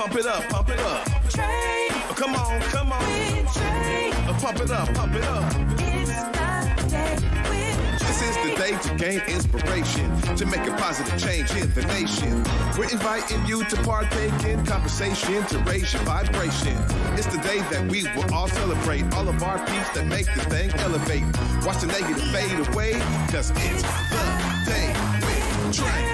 Pump it up, pump it up. Trae. Come on, come on. With Trae. Pump it up, pump it up. It's the day with This is the day to gain inspiration, to make a positive change in the nation. We're inviting you to partake in conversation, to raise your vibration. It's the day that we will all celebrate all of our peace that make this thing elevate. Watch the negative fade away, cause it's the day with Trae.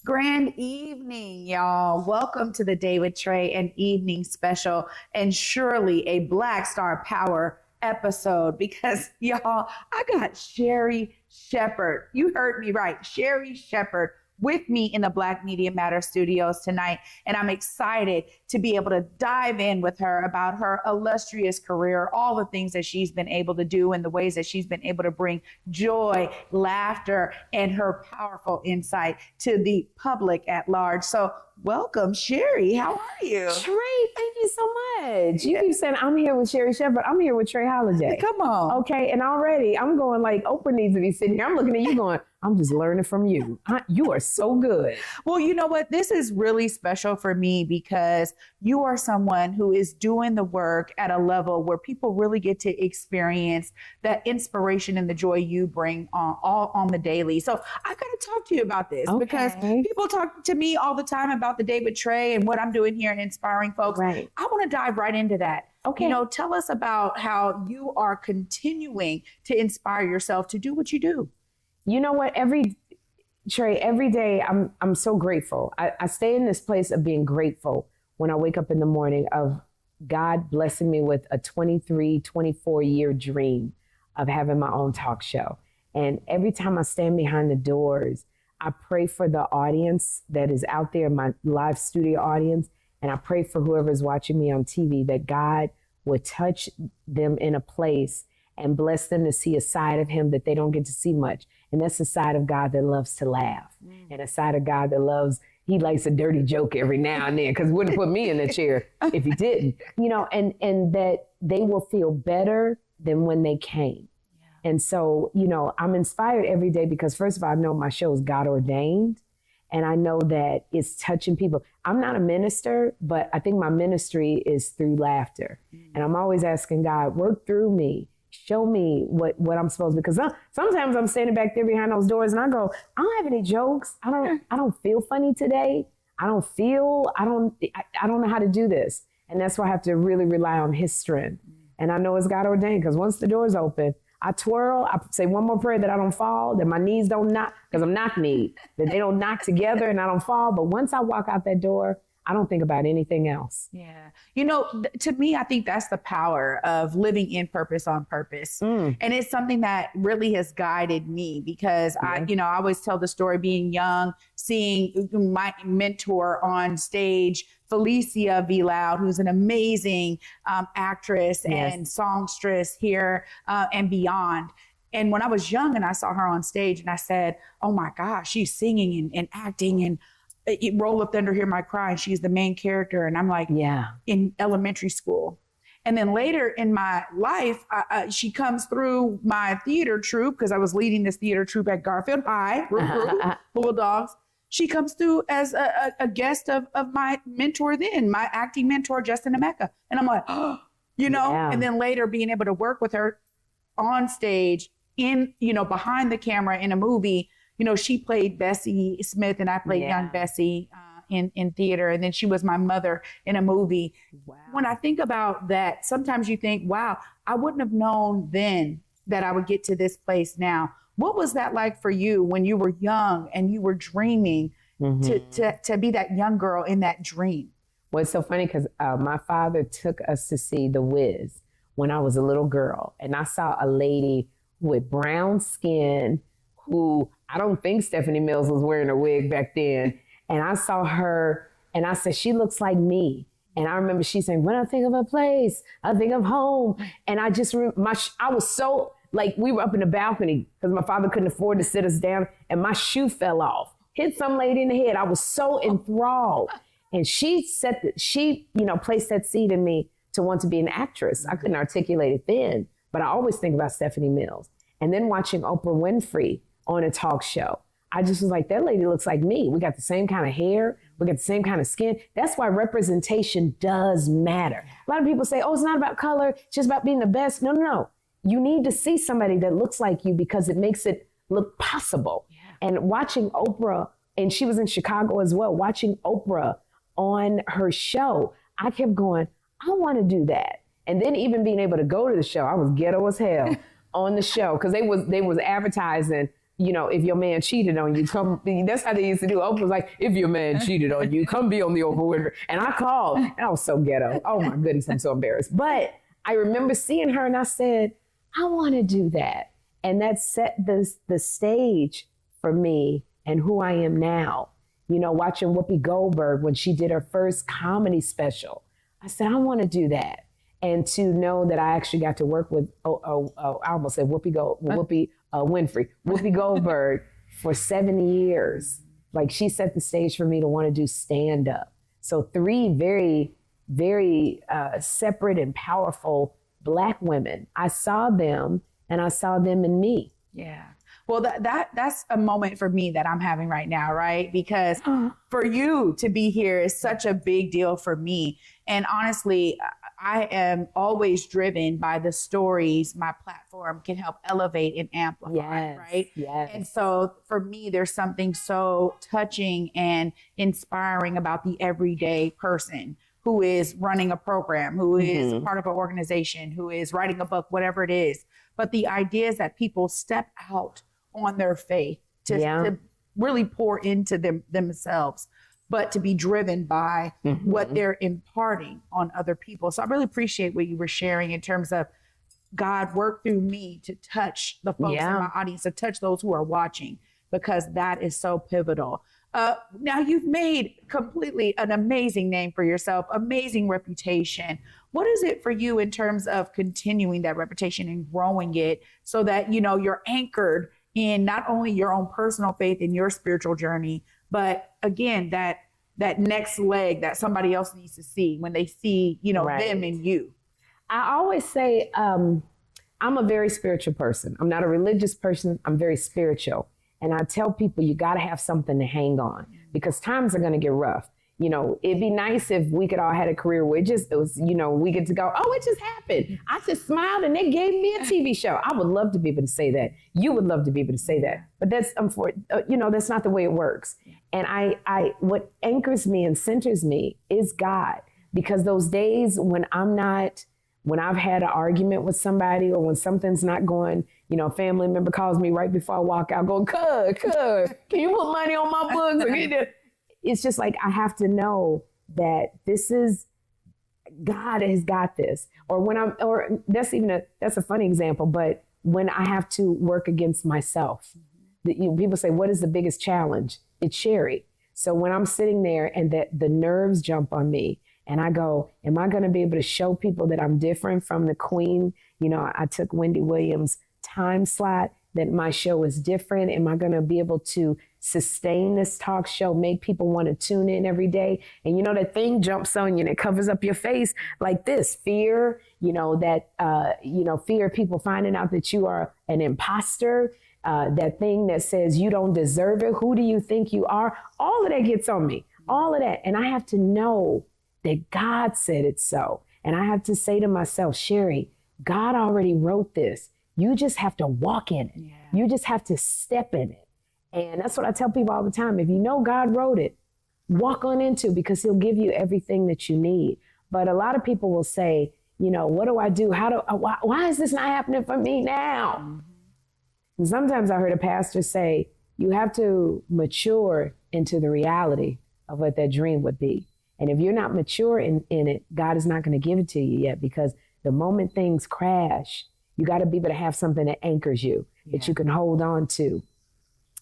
Grand evening, y'all. Welcome to the Day with Trae, an evening special, and surely a Black Star Power episode because, y'all, I got Sherri Shepherd. You heard me right. Sherri Shepherd with me in the Black Media Matter studios tonight. And I'm excited to be able to dive in with her about her illustrious career, all the things that she's been able to do and the ways that she's been able to bring joy, laughter, and her powerful insight to the public at large. So welcome, Sherri. How are you? Trae, thank you so much. You keep saying I'm here with Sherri Shepherd. I'm here with Trae Holiday. Come on. Okay, and already I'm going like Oprah needs to be sitting here. I'm looking at you going, I'm just learning from you. You are so good. Well, you know what? This is really special for me because you are someone who is doing the work at a level where people really get to experience that inspiration and the joy you bring on the daily. So I got to talk to you about this because people talk to me all the time about the Day with Trae and what I'm doing here and inspiring folks. Right. I want to dive right into that. Okay. You know, tell us about how you are continuing to inspire yourself to do what you do. You know what? Trae, every day I'm so grateful. I stay in this place of being grateful when I wake up in the morning of God blessing me with a 23, 24-year dream of having my own talk show. And every time I stand behind the doors, I pray for the audience that is out there, my live studio audience, and I pray for whoever's watching me on TV that God would touch them in a place and bless them to see a side of him that they don't get to see much. And that's the side of God that loves to laugh and a side of God that he likes a dirty joke every now and then because wouldn't put me in the chair if he didn't, you know, and that they will feel better than when they came. Yeah. And so, you know, I'm inspired every day because first of all, I know my show is God ordained and I know that it's touching people. I'm not a minister, but I think my ministry is through laughter. And I'm always asking God, work through me. Show me what I'm supposed to, because sometimes I'm standing back there behind those doors and I go, I don't have any jokes. I don't feel funny today. I don't know how to do this. And that's why I have to really rely on his strength. And I know it's God ordained because once the doors open, I twirl, I say one more prayer that I don't fall, that my knees don't knock, because I'm knock-kneed, that they don't knock together and I don't fall. But once I walk out that door, I don't think about anything else. Yeah. You know, to me, I think that's the power of living in purpose on purpose. And it's something that really has guided me because I always tell the story being young, seeing my mentor on stage, Felicia V. Loud, who's an amazing actress and songstress here and beyond. And when I was young and I saw her on stage and I said, oh my gosh, she's singing and acting and Roll Up Thunder, Hear My Cry, and she's the main character. And I'm like, in elementary school. And then later in my life, she comes through my theater troupe because I was leading this theater troupe at Garfield High, Bulldogs. She comes through as a guest of my mentor then, my acting mentor, Justin Emeka. And I'm like, oh, you know, and then later being able to work with her on stage behind the camera in a movie. You know, she played Bessie Smith and I played young Bessie in theater. And then she was my mother in a movie. Wow. When I think about that, sometimes you think, wow, I wouldn't have known then that I would get to this place now. What was that like for you when you were young and you were dreaming to be that young girl in that dream? Well, it's so funny because my father took us to see The Wiz when I was a little girl. And I saw a lady with brown skin who I don't think Stephanie Mills was wearing a wig back then. And I saw her and I said, she looks like me. And I remember she saying, when I think of a place, I think of home. And I just, I was so, like, we were up in the balcony because my father couldn't afford to sit us down and my shoe fell off, hit some lady in the head. I was so enthralled. And she placed that seed in me to want to be an actress. I couldn't articulate it then, but I always think about Stephanie Mills. And then watching Oprah Winfrey on a talk show, I just was like, that lady looks like me. We got the same kind of hair. We got the same kind of skin. That's why representation does matter. A lot of people say, oh, it's not about color. It's just about being the best. No, no, no. You need to see somebody that looks like you because it makes it look possible. Yeah. And watching Oprah, and she was in Chicago as well, watching Oprah on her show, I kept going, I want to do that. And then even being able to go to the show, I was ghetto as hell on the show because they was advertising, you know, if your man cheated on you, come. That's how they used to do. Oprah was like, if your man cheated on you, come be on the Oprah Winfrey. And I called, and I was so ghetto. Oh my goodness, I'm so embarrassed. But I remember seeing her, and I said, I want to do that, and that set the stage for me and who I am now. You know, watching Whoopi Goldberg when she did her first comedy special, I said, I want to do that. And to know that I actually got to work with, I almost said Whoopi Winfrey, Whoopi Goldberg for 7 years. Like, she set the stage for me to want to do stand up. So 3 very, very separate and powerful Black women. I saw them and I saw them in me. Yeah. Well, that's a moment for me that I'm having right now, right? Because for you to be here is such a big deal for me. And honestly, I am always driven by the stories my platform can help elevate and amplify, right? Yes. And so for me, there's something so touching and inspiring about the everyday person who is running a program, who is part of an organization, who is writing a book, whatever it is. But the idea is that people step out on their faith to really pour into themselves, but to be driven by what they're imparting on other people. So I really appreciate what you were sharing in terms of God worked through me to touch the folks in my audience, to touch those who are watching, because that is so pivotal. Now you've made completely an amazing name for yourself, amazing reputation. What is it for you in terms of continuing that reputation and growing it so that, you know, you're anchored in not only your own personal faith and your spiritual journey, but again, that next leg that somebody else needs to see when they see, you know, them and you? I always say, I'm a very spiritual person. I'm not a religious person. I'm very spiritual. And I tell people you got to have something to hang on because times are going to get rough. You know, it'd be nice if we could all had a career where it was, you know, we get to go, oh, it just happened. I just smiled and they gave me a TV show. I would love to be able to say that. You would love to be able to say that. But that's, you know, that's not the way it works. And what anchors me and centers me is God, because those days when I've had an argument with somebody or when something's not going, you know, a family member calls me right before I walk out going, cuz, can you put money on my books? It's just like, I have to know that God has got this. Or that's a funny example, but when I have to work against myself, people say, what is the biggest challenge? It's Sherri. So when I'm sitting there and the nerves jump on me and I go, am I going to be able to show people that I'm different from the queen? You know, I took Wendy Williams' time slot, that my show is different. Am I going to be able to sustain this talk show, make people want to tune in every day? And you know, that thing jumps on you and it covers up your face like this fear, you know, that, fear of people finding out that you are an imposter, that thing that says you don't deserve it. Who do you think you are? All of that gets on me, all of that. And I have to know that God said it so. And I have to say to myself, Sherri, God already wrote this. You just have to walk in it. Yeah. You just have to step in it. And that's what I tell people all the time. If you know God wrote it, walk on into it because he'll give you everything that you need. But a lot of people will say, you know, what do I do? Why is this not happening for me now? Mm-hmm. And sometimes I heard a pastor say, you have to mature into the reality of what that dream would be. And if you're not mature in it, God is not going to give it to you yet, because the moment things crash, you got to be able to have something that anchors you, that you can hold on to.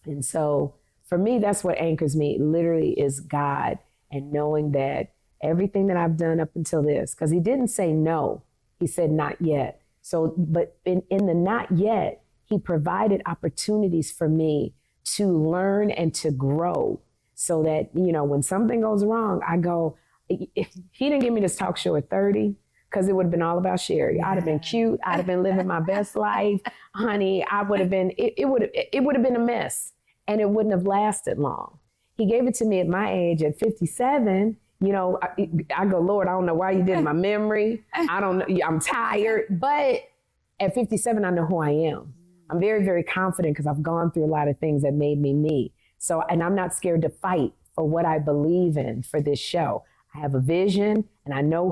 And so for me, that's what anchors me literally is God, and knowing that everything that I've done up until this, because he didn't say no, he said not yet. So, but in the not yet, he provided opportunities for me to learn and to grow, so that, you know, when something goes wrong, I go, if he didn't give me this talk show at 30, because it would have been all about Sherri. I'd have been cute. I'd have been living my best life. Honey, I would have been, it would have been a mess. and it wouldn't have lasted long. He gave it to me at my age at 57. You know, I go, Lord, I don't know why you did my memory. I don't know. I'm tired. But at 57, I know who I am. I'm very, very confident because I've gone through a lot of things that made me me. So, and I'm not scared to fight for what I believe in for this show. I have a vision and I know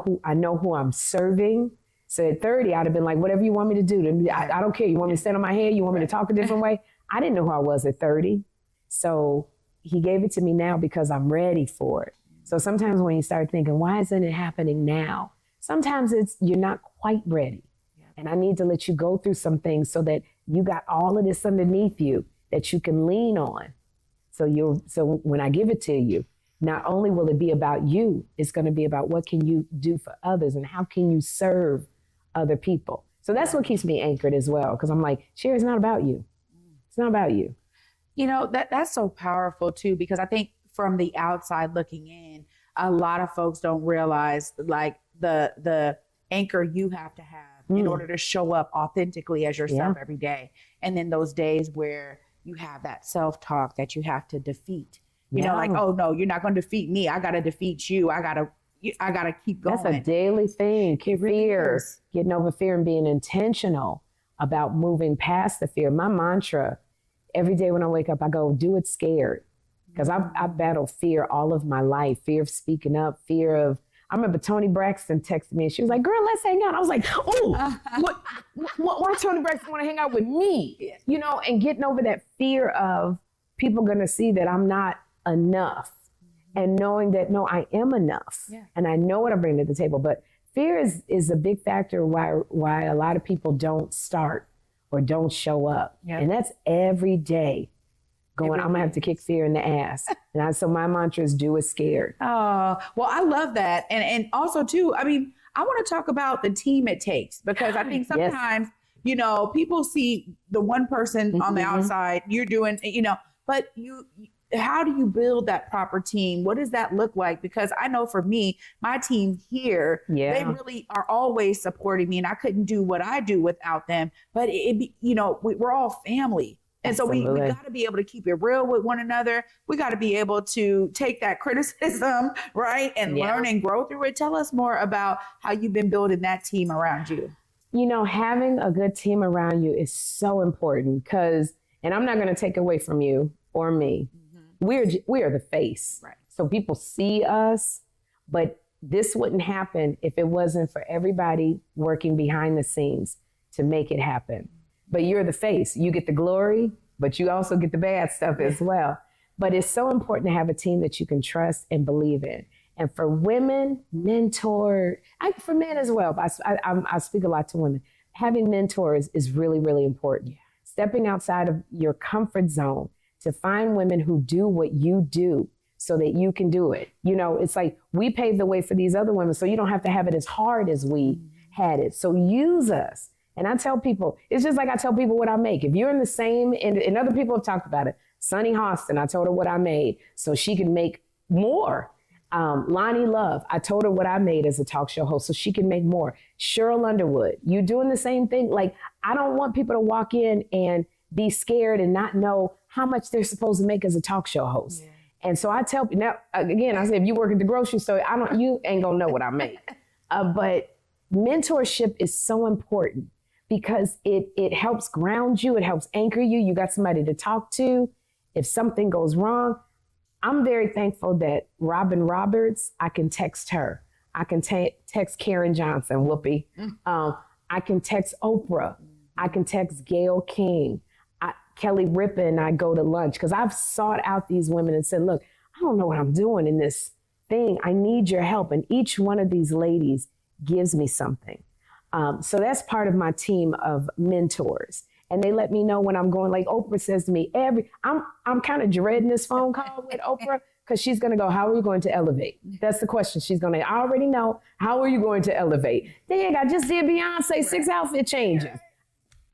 who I'm serving. So at 30, I'd have been like, whatever you want me to do. I don't care. You want me to stand on my head? You want me to talk a different way? I didn't know who I was at 30. So he gave it to me now because I'm ready for it. So sometimes when you start thinking, why isn't it happening now? Sometimes it's you're not quite ready. And I need to let you go through some things so that you got all of this underneath you that you can lean on. So when I give it to you, not only will it be about you, it's going to be about what can you do for others and how can you serve other people. So that's what keeps me anchored as well. Because I'm like, Sherri, it's not about you. It's not about you. You know, that's so powerful too, because I think from the outside looking in, a lot of folks don't realize like the anchor you have to have in order to show up authentically as yourself every day. And then those days where you have that self-talk that you have to defeat, you know, like, oh no, you're not going to defeat me. I got to defeat you. I got to keep going. That's a daily thing. Fear, getting over fear and being intentional about moving past the fear. My mantra every day when I wake up, I go, do it scared. Because I've battled fear all of my life. Fear of speaking up, fear of, I remember Toni Braxton texted me and she was like, girl, let's hang out. I was like, oh, why Toni Braxton want to hang out with me? You know, and getting over that fear of people going to see that I'm not enough and knowing that, no, I am enough. Yeah. And I know what I bring to the table. But fear is a big factor why a lot of people don't start or don't show up. Yeah. And that's every day. I'm gonna have to kick fear in the ass. And so my mantra is do it scared. Oh, well, I love that. And also too, I mean, I want to talk about the team it takes, because I think sometimes, you know, people see the one person on the outside, you're doing, you know, but how do you build that proper team? What does that look like? Because I know for me, my team here, they really are always supporting me, and I couldn't do what I do without them. But you know, we're all family. And so we got to be able to keep it real with one another. We got to be able to take that criticism, right, and learn and grow through it. Tell us more about how you've been building that team around you. You know, having a good team around you is so important because, and I'm not going to take away from you or me. We are the face. Right. So people see us, but this wouldn't happen if it wasn't for everybody working behind the scenes to make it happen. But you're the face. You get the glory, but you also get the bad stuff as well. But it's so important to have a team that you can trust and believe in. And for women, for men as well, but I speak a lot to women. Having mentors is really, really important. Stepping outside of your comfort zone to find women who do what you do so that you can do it. You know, it's like we paved the way for these other women, so you don't have to have it as hard as we had it. So use us. And I tell people, it's just like I tell people what I make. If you're in the same, and other people have talked about it, Sunny Hostin, I told her what I made so she can make more. Lonnie Love, I told her what I made as a talk show host so she can make more. Cheryl Underwood, you doing the same thing. Like, I don't want people to walk in and be scared and not know how much they're supposed to make as a talk show host. Yeah. And so I tell people, now, again, I said, if you work at the grocery store, you ain't gonna know what I make. But mentorship is so important, because it helps ground you. It helps anchor you. You got somebody to talk to. If something goes wrong, I'm very thankful that Robin Roberts, I can text her. I can text Karen Johnson, Whoopi. I can text Oprah. I can text Gayle King. Kelly Ripa and I go to lunch, because I've sought out these women and said, look, I don't know what I'm doing in this thing. I need your help. And each one of these ladies gives me something. So that's part of my team of mentors. And they let me know when I'm going, like Oprah says to me, I'm kind of dreading this phone call with Oprah, because she's going to go, how are you going to elevate? That's the question she's going to, I already know, how are you going to elevate? Dang, I just did Beyonce 6 outfit changes.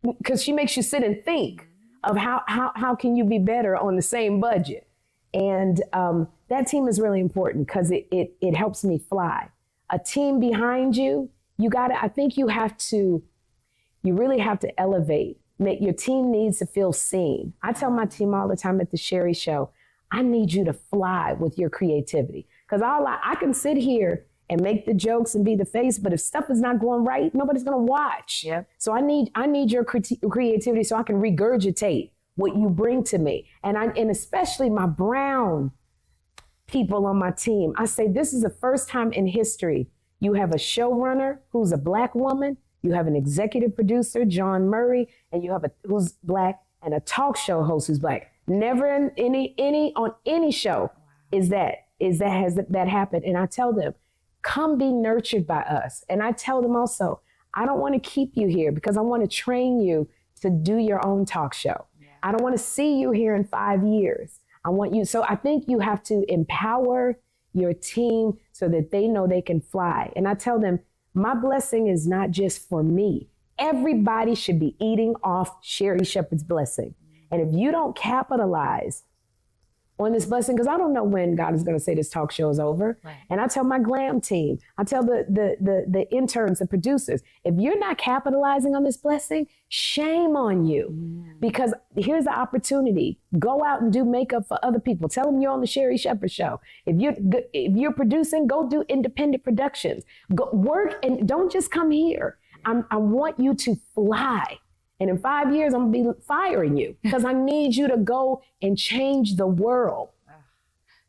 Because she makes you sit and think of how can you be better on the same budget. And that team is really important, because it helps me fly. A team behind you, I think you really have to elevate Your team needs to feel seen. I tell my team all the time at the Sherri Show, I need you to fly with your creativity. Because I can sit here and make the jokes and be the face, but if stuff is not going right, nobody's gonna watch. Yep. So I need your creativity so I can regurgitate what you bring to me. And especially my brown people on my team. I say this is the first time in history you have a showrunner who's a Black woman, you have an executive producer, John Murray, and you have who's Black, and a talk show host who's Black. Never in on any show has that happened. And I tell them, come be nurtured by us. And I tell them also, I don't want to keep you here because I want to train you to do your own talk show. Yeah. I don't want to see you here in 5 years. I want you. So I think you have to empower your team so that they know they can fly. And I tell them, my blessing is not just for me. Everybody should be eating off Sherri Shepherd's blessing. And if you don't capitalize on this blessing, because I don't know when God is going to say this talk show is over. Right. And I tell my Graham team, I tell the interns, the producers, if you're not capitalizing on this blessing, shame on you. Because here's the opportunity. Go out and do makeup for other people. Tell them you're on the Sherri Shepherd show. If you're producing, go do independent productions. Go work and don't just come here. I want you to fly. And in 5 years, I'm going to be firing you because I need you to go and change the world.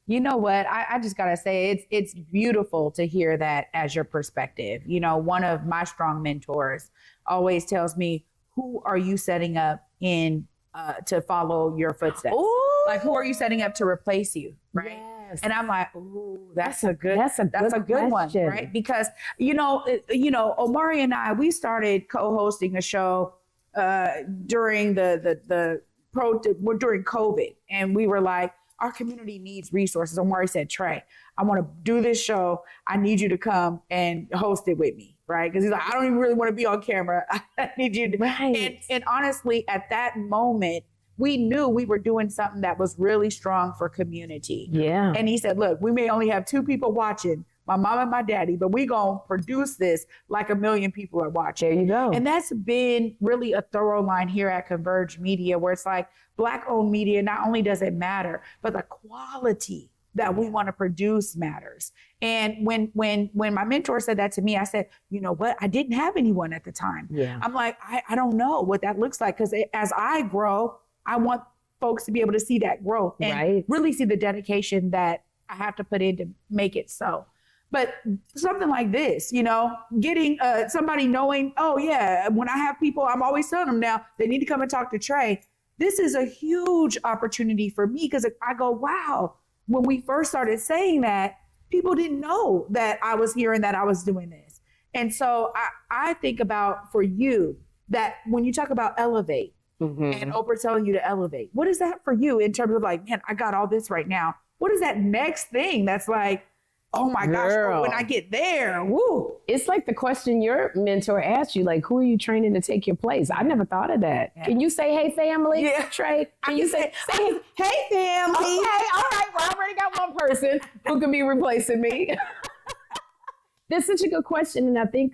You know what? I just got to say, it's beautiful to hear that as your perspective. You know, one of my strong mentors always tells me, who are you setting up to follow your footsteps? Ooh. Like, who are you setting up to replace you? Right. Yes. And I'm like, ooh, that's a good one, right? Because, Omari and I, we started co-hosting a show during during COVID, and we were like, our community needs resources. Omari said, Trae, I want to do this show. I need you to come and host it with me, right? Because he's like, I don't even really want to be on camera. I need you to. Right. And honestly, at that moment, we knew we were doing something that was really strong for community. Yeah. And he said, look, we may only have 2 people watching, my mom and my daddy, but we gonna produce this like 1 million people are watching. There you go. And that's been really a thorough line here at Converge Media, where it's like Black-owned media, not only does it matter, but the quality that we want to produce matters. And when my mentor said that to me, I said, you know what? I didn't have anyone at the time. Yeah. I'm like, I don't know what that looks like, because as I grow, I want folks to be able to see that growth and really see the dedication that I have to put in to make it so. But something like this, getting somebody knowing, oh yeah, when I have people, I'm always telling them now, they need to come and talk to Trae. This is a huge opportunity for me, because I go, wow, when we first started saying that, people didn't know that I was here and that I was doing this. And so I think about, for you, that when you talk about elevate, and Oprah telling you to elevate, what is that for you in terms of like, man, I got all this right now. What is that next thing that's like, oh my gosh, when I get there, woo. It's like the question your mentor asked you, like, who are you training to take your place? I never thought of that. Yeah. Can you say, hey, family? Yeah. Trae, can you say, hey, family? Okay, all right, well, I already got one person who can be replacing me. That's such a good question. And I think,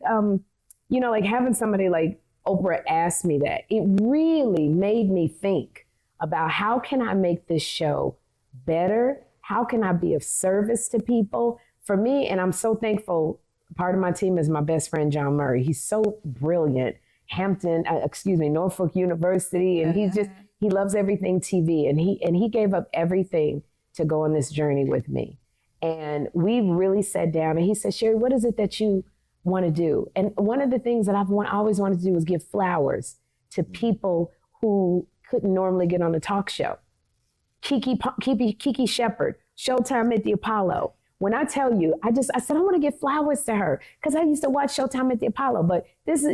like having somebody like Oprah ask me that, it really made me think about how can I make this show better? How can I be of service to people? For me, and I'm so thankful, part of my team is my best friend, John Murray. He's so brilliant. Norfolk University. And he loves everything TV. And he gave up everything to go on this journey with me. And we really sat down and he said, Sherri, what is it that you want to do? And one of the things that I always wanted to do was give flowers to people who couldn't normally get on a talk show. Kiki Shepherd, Showtime at the Apollo. When I tell you, I said, I want to give flowers to her because I used to watch Showtime at the Apollo, but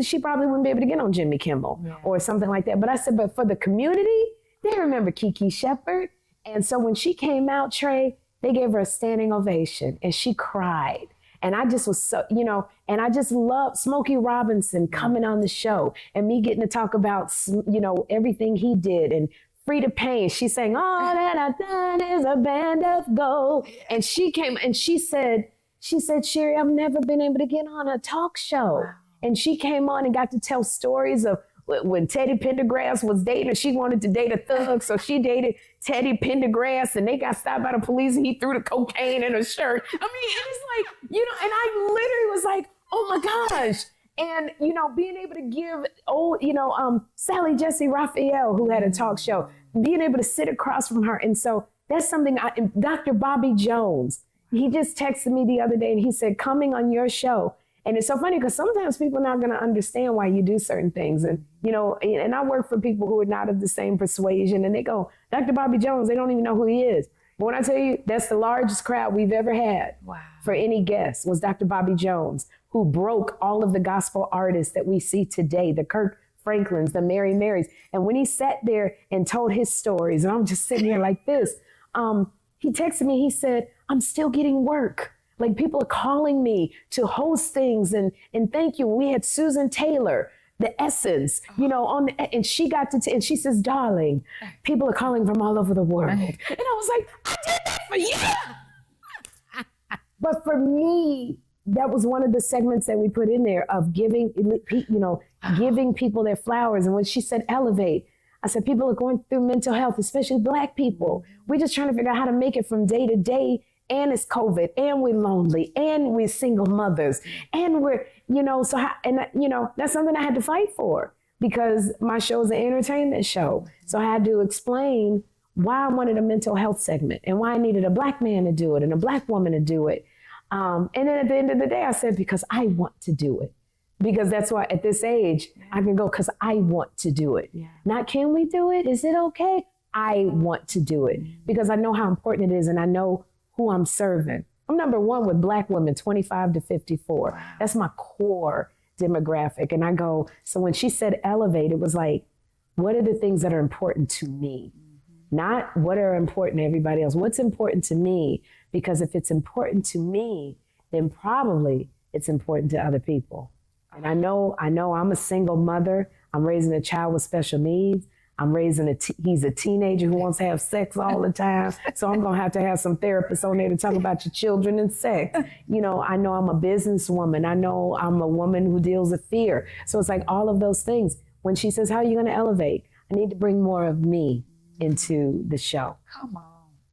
she probably wouldn't be able to get on Jimmy Kimmel or something like that. But I said, but for the community, they remember Kiki Shepherd. And so when she came out, Trae, they gave her a standing ovation and she cried. And I just was so, and I just loved Smokey Robinson coming on the show and me getting to talk about, everything he did. And Frida Payne, she sang, all that I've done is a band of gold. And she came and she said, Sherri, I've never been able to get on a talk show. Wow. And she came on and got to tell stories of when Teddy Pendergrass was dating, she wanted to date a thug, so she dated Teddy Pendergrass, and they got stopped by the police, and he threw the cocaine in her shirt. I mean, it's like, you know, and I literally was like, oh my gosh. And, you know, being able to give Sally Jesse Raphael, who had a talk show, being able to sit across from her. And so that's something Dr. Bobby Jones, he just texted me the other day and he said, coming on your show. And it's so funny because sometimes people are not going to understand why you do certain things. And, you know, and I work for people who are not of the same persuasion, and they go, Dr. Bobby Jones, they don't even know who he is. But when I tell you, that's the largest crowd we've ever had for any guest was Dr. Bobby Jones, who broke all of the gospel artists that we see today, the Kirk Franklins, the Mary Marys. And when he sat there and told his stories, and I'm just sitting here like this, he texted me, he said, I'm still getting work. Like, people are calling me to host things, and thank you. We had Susan Taylor, the Essence, you know, and she got to, and she says, darling, people are calling from all over the world. And I was like, I did that for you. But for me, that was one of the segments that we put in there of giving, you know, giving people their flowers. And when she said elevate, I said, people are going through mental health, especially Black people. We're just trying to figure out how to make it from day to day. And it's COVID, and we're lonely, and we're single mothers, and we're, you know, you know, that's something I had to fight for because my show is an entertainment show. So I had to explain why I wanted a mental health segment and why I needed a Black man to do it and a Black woman to do it. And then at the end of the day, I said, because I want to do it. Because that's why at this age, I can go because I want to do it. Yeah. Not can we do it? Is it okay? I want to do it because I know how important it is, and I know who I'm serving. I'm number one with Black women, 25 to 54. Wow. That's my core demographic. And I go, so when she said elevate, it was like, what are the things that are important to me? Not what are important to everybody else. What's important to me? Because if it's important to me, then probably it's important to other people. And I know I'm a single mother. I'm raising a child with special needs. I'm raising he's a teenager who wants to have sex all the time. So I'm going to have some therapists on there to talk about your children and sex. You know, I know I'm a businesswoman. I know I'm a woman who deals with fear. So it's like all of those things. When she says, how are you going to elevate? I need to bring more of me into the show. Come on.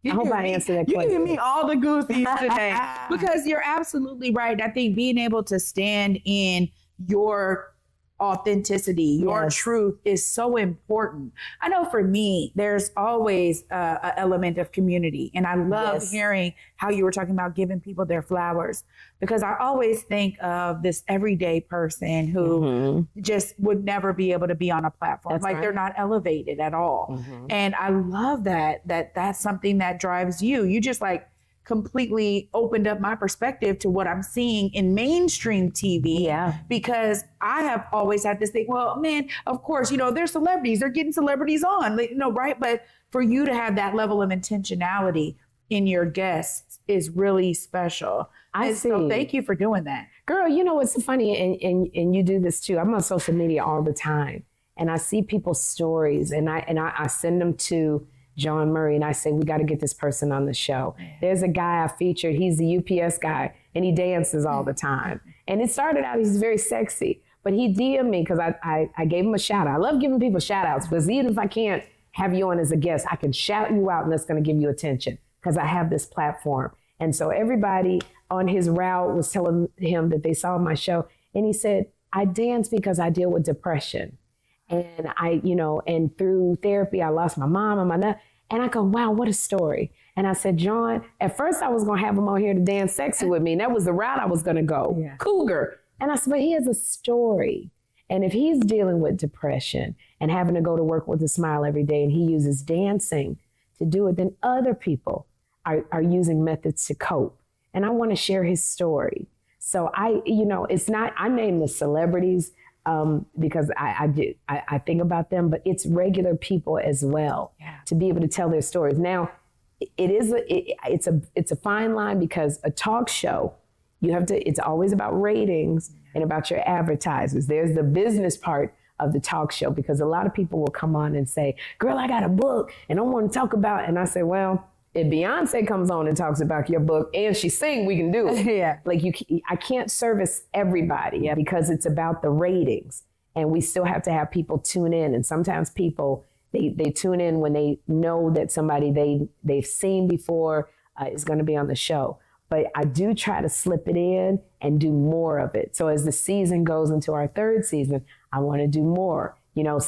I hope I answered that question. You give me all the goofies today because you're absolutely right. I think being able to stand in your authenticity, your truth is so important. I know for me, there's always an element of community. And I love hearing how you were talking about giving people their flowers, because I always think of this everyday person who just would never be able to be on a platform. They're not elevated at all. And I love that's something that drives you. You just completely opened up my perspective to what I'm seeing in mainstream TV. Because I have always had this thing, well, man, of course, they're celebrities, they're getting celebrities on, right? But for you to have that level of intentionality in your guests is really special. So thank you for doing that. Girl, what's funny, and you do this too. I'm on social media all the time, and I see people's stories, and I send them to John Murray, and I say, we got to get this person on the show. There's a guy I featured. He's the UPS guy, and he dances all the time. And it started out, he's very sexy, but he DM'd me because I gave him a shout out. I love giving people shout outs, because even if I can't have you on as a guest, I can shout you out, and that's going to give you attention because I have this platform. And so everybody on his route was telling him that they saw my show. And he said, I dance because I deal with depression. And and through therapy, I lost my mom and my dad. And I go, wow, what a story. And I said, John, at first I was going to have him on here to dance sexy with me. And that was the route I was going to go. Cougar. And I said, but he has a story. And if he's dealing with depression and having to go to work with a smile every day, and he uses dancing to do it, then other people are using methods to cope. And I want to share his story. So it's not, I name the celebrities because I think about them, but it's regular people as well to be able to tell their stories. Now, it's a fine line, because a talk show, it's always about ratings and about your advertisers. There's the business part of the talk show, because a lot of people will come on and say, girl, I got a book and I want to talk about, and I say, well, if Beyonce comes on and talks about your book and she sing, we can do it. I can't service everybody because it's about the ratings. and we still have to have people tune in. And sometimes people, they tune in when they know that somebody they've seen before is going to be on the show. But I do try to slip it in and do more of it. So as the season goes into our third season, I want to do more. You know,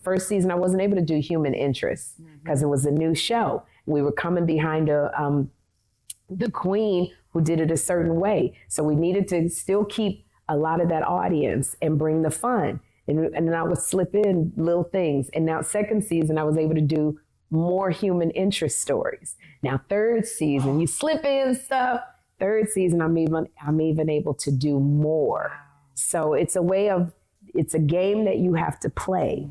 first season, I wasn't able to do human interest because it was a new show. We were coming behind the queen who did it a certain way. So we needed to still keep a lot of that audience and bring the fun. And then I would slip in little things. And now second season, I was able to do more human interest stories. Now third season, you slip in stuff. Third season, I'm even able to do more. So it's a game that you have to play,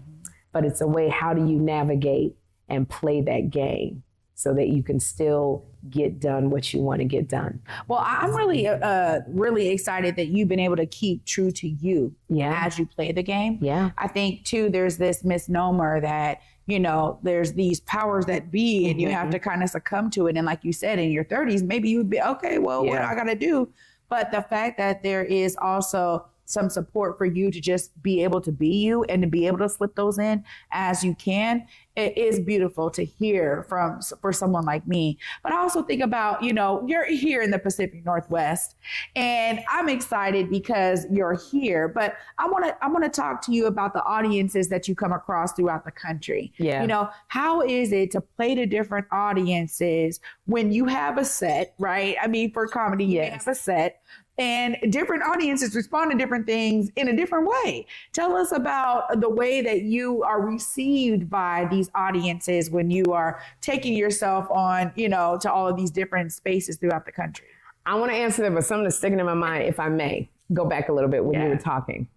but it's a way, how do you navigate and play that game so that you can still get done what you want to get done. Well, I'm really excited that you've been able to keep true to you as you play the game. Yeah. I think too, there's this misnomer that, you know, there's these powers that be and you have to kind of succumb to it. And like you said, in your 30s, maybe you'd be, okay, well, what do I got to do? But the fact that there is also some support for you to just be able to be you and to be able to slip those in as you can, it is beautiful to hear for someone like me. But I also think about, you know, you're here in the Pacific Northwest and I'm excited because you're here, but I want to talk to you about the audiences that you come across throughout the country. Yeah. You know, how is it to play to different audiences when you have a set, right? I mean, for comedy, you have a set. And different audiences respond to different things in a different way. Tell us about the way that you are received by these audiences when you are taking yourself on, you know, to all of these different spaces throughout the country. I want to answer that, but something that's sticking in my mind, if I may, go back a little bit when you were talking.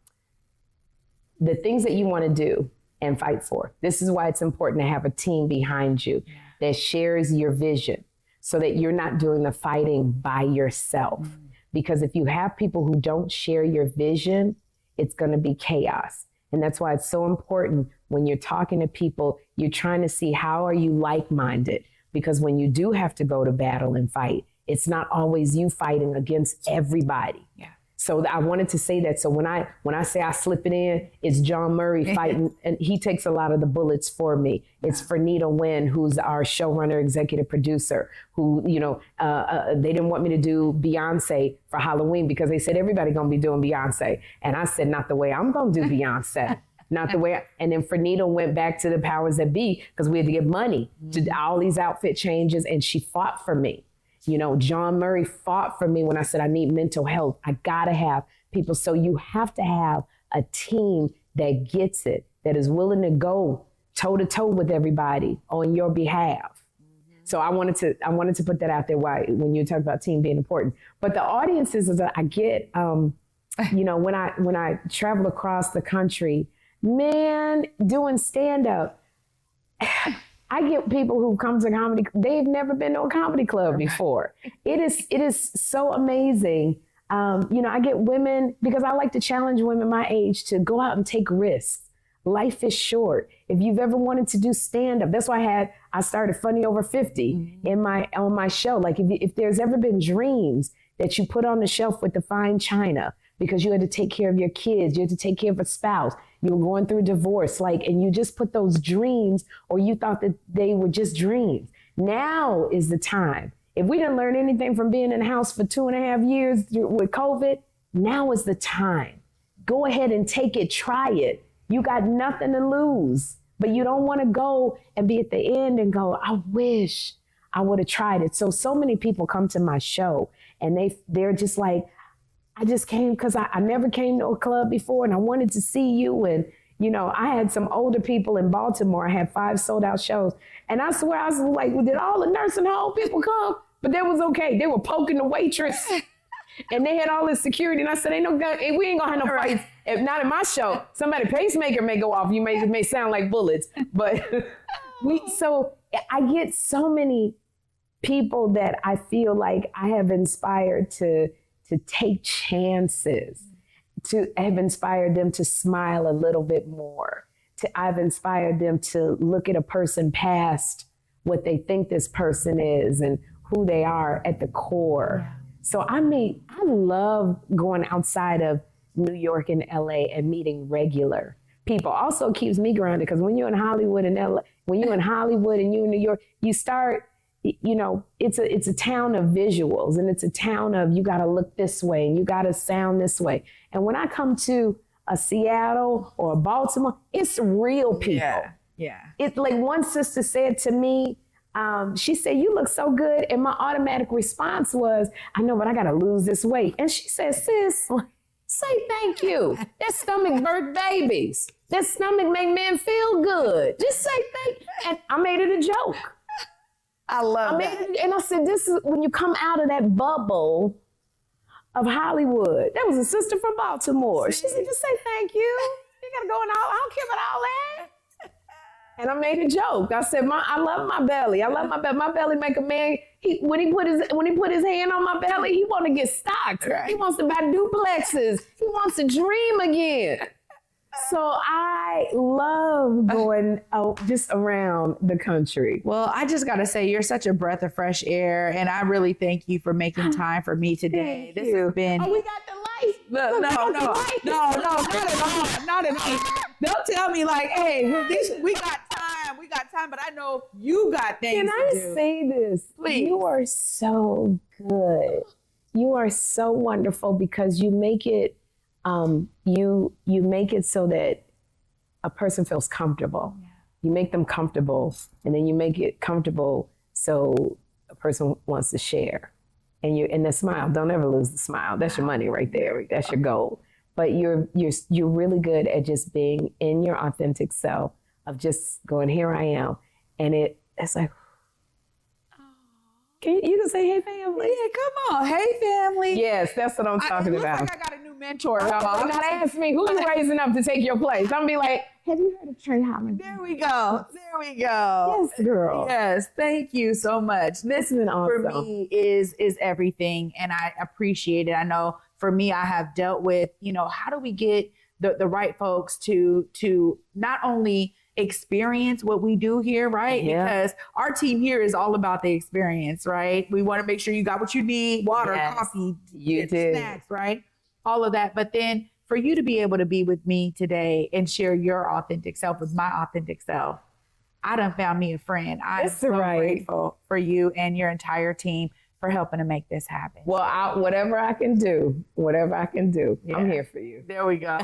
The things that you want to do and fight for. This is why it's important to have a team behind you that shares your vision so that you're not doing the fighting by yourself. Because if you have people who don't share your vision, it's going to be chaos. And that's why it's so important when you're talking to people, you're trying to see how are you like-minded? Because when you do have to go to battle and fight, it's not always you fighting against everybody. Yeah. So I wanted to say that. So when I say I slip it in, it's John Murray fighting, and he takes a lot of the bullets for me. It's Fernita Wynn, who's our showrunner, executive producer, who, you know, they didn't want me to do Beyonce for Halloween because they said everybody gonna be doing Beyonce. And I said, not the way I'm gonna do Beyonce. Not the way. And then Fernita went back to the powers that be because we had to get money to all these outfit changes, and she fought for me. You know, John Murray fought for me when I said I need mental health. I gotta have people. So you have to have a team that gets it, that is willing to go toe to toe with everybody on your behalf. So I wanted to put that out there when you talk about team being important. But the audiences that I get, you know, when I travel across the country, man, doing stand up. I get people who come to comedy, they've never been to a comedy club before. It is so amazing. You know, I get women, because I like to challenge women my age to go out and take risks. Life is short. If you've ever wanted to do stand-up, that's why I started Funny Over 50 on my show. Like if there's ever been dreams that you put on the shelf with the fine china, because you had to take care of your kids, you had to take care of a spouse, you were going through a divorce, and you just put those dreams, or you thought that they were just dreams. Now is the time. If we didn't learn anything from being in the house for 2.5 years with COVID, now is the time. Go ahead and take it, try it. You got nothing to lose, but you don't want to go and be at the end and go, I wish I would have tried it. So many people come to my show and they're just like, I just came because I never came to a club before and I wanted to see you. And, you know, I had some older people in Baltimore. I had 5 sold out shows. And I swear, I was like, well, did all the nursing home people come? But that was okay. They were poking the waitress and they had all this security. And I said, we ain't going to have no fights. If not in my show, somebody pacemaker may go off. You may sound like bullets. But so I get so many people that I feel like I have inspired to take chances, to have inspired them to smile a little bit more. I've inspired them to look at a person past what they think this person is and who they are at the core. So I love going outside of New York and LA and meeting regular people. Also keeps me grounded because when you're in Hollywood and LA, when you're in Hollywood and you're in New York, you start, it's a town of visuals, and it's a town of you got to look this way and you got to sound this way. And when I come to a Seattle or a Baltimore, it's real people. Yeah. It's like one sister said to me, she said, "You look so good." And my automatic response was, "I know, but I got to lose this weight." And she said, "Sis, say thank you. That stomach birth babies. That stomach make men feel good. Just say thank you." And I made it a joke. I love that. And I said, this is when you come out of that bubble of Hollywood. That was a sister from Baltimore. She said, "Just say thank you. You got to go in all, I don't care about all that." And I made a joke. I said, I love my belly. I love my belly. My belly make a man, when he put his hand on my belly, he want to get stocked. Right. He wants to buy duplexes. He wants to dream again. So I love going just around the country. Well, I just got to say, you're such a breath of fresh air. And I really thank you for making time for me today. This has been... Oh, we got the lights. No, not at all. Don't tell me like, hey, we got time, but I know you got things Can I to do. say this? Please. You are so good. You are so wonderful because you make it, you make it so that a person feels comfortable. Yeah. You make them comfortable, and then you make it comfortable so a person wants to share. And the smile, don't ever lose the smile. That's your money right there. That's your goal. But you're really good at just being in your authentic self, of just going, here I am. And it's like, you can say, hey, family. Yeah, come on. Hey, family. Yes, that's what I'm talking about. It looks like I got a new mentor. Don't ask me, who's raising up to take your place? I'm be like, have you heard of Trae Holiday? There we go. Yes, girl. Yes, thank you so much. This been awesome. For me is everything, and I appreciate it. I know for me, I have dealt with, how do we get the right folks to not only experience what we do here, right? Yeah. Because our team here is all about the experience, right? We want to make sure you got what you need, water, coffee, snacks, right? All of that. But then for you to be able to be with me today and share your authentic self with my authentic self, I done found me a friend. I'm so grateful for you and your entire team for helping to make this happen. Well, whatever I can do, yeah. I'm here for you. There we go.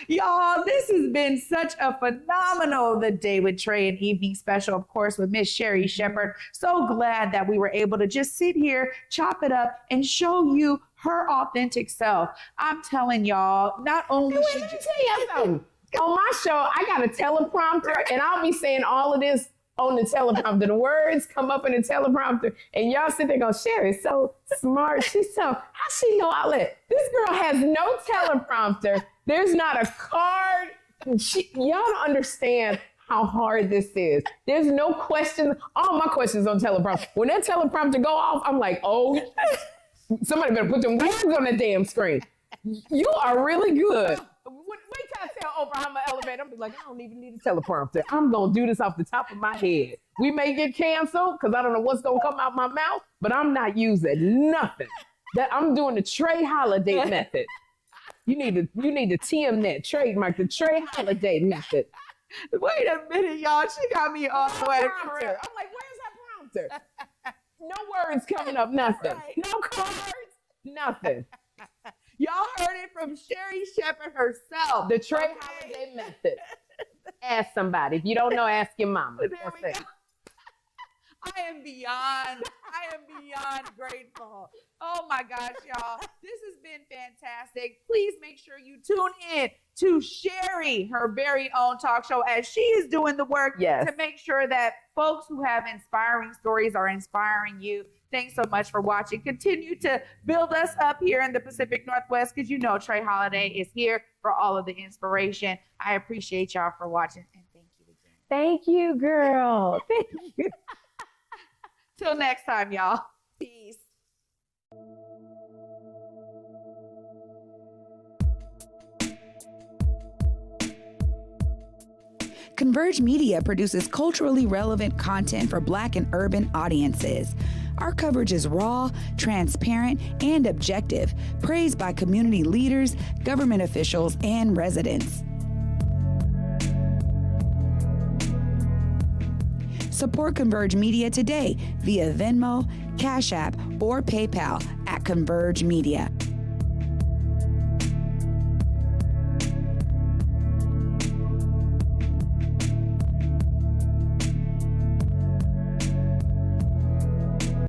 Y'all, this has been such a phenomenal The Day with Trae and evening special, of course, with Miss Sherri Shepherd. So glad that we were able to just sit here, chop it up, and show you her authentic self. I'm telling y'all, not only let me tell you something. On my show, I got a teleprompter, and I'll be saying all of this on the teleprompter. The words come up in the teleprompter, and y'all sit there going, Sherri's so smart. She's so, how she know all that? This girl has no teleprompter. There's not a card. Y'all don't understand how hard this is. There's no questions. All my questions on teleprompter. When that teleprompter go off, I'm like, oh, somebody better put them words on the damn screen. You are really good. Wait till I tell Oprah how my elevator. I'm be like, I don't even need a teleprompter. I'm going to do this off the top of my head. We may get canceled because I don't know what's going to come out my mouth, but I'm not using nothing. I'm doing the Trae Holiday method. You need to TM that, trademark the Trae Holiday method. Wait a minute, y'all. She got me all the way to career. I'm like, where's that prompter? No words coming up, nothing. Right. No cards, nothing. Y'all heard it from Sherri Shepherd herself. The Trae Holiday method. Ask somebody. If you don't know, ask your mama. There we go. I am beyond grateful. Oh my gosh, y'all. This has been fantastic. Please make sure you tune in to Sherri, her very own talk show, as she is doing the work to make sure that folks who have inspiring stories are inspiring you. Thanks so much for watching. Continue to build us up here in the Pacific Northwest, because you know Trae Holiday is here for all of the inspiration. I appreciate y'all for watching, and thank you again. Thank you, girl. Thank you. Till next time, y'all. Peace. Converge Media produces culturally relevant content for Black and urban audiences. Our coverage is raw, transparent, and objective, praised by community leaders, government officials, and residents. Support Converge Media today via Venmo, Cash App, or PayPal at Converge Media.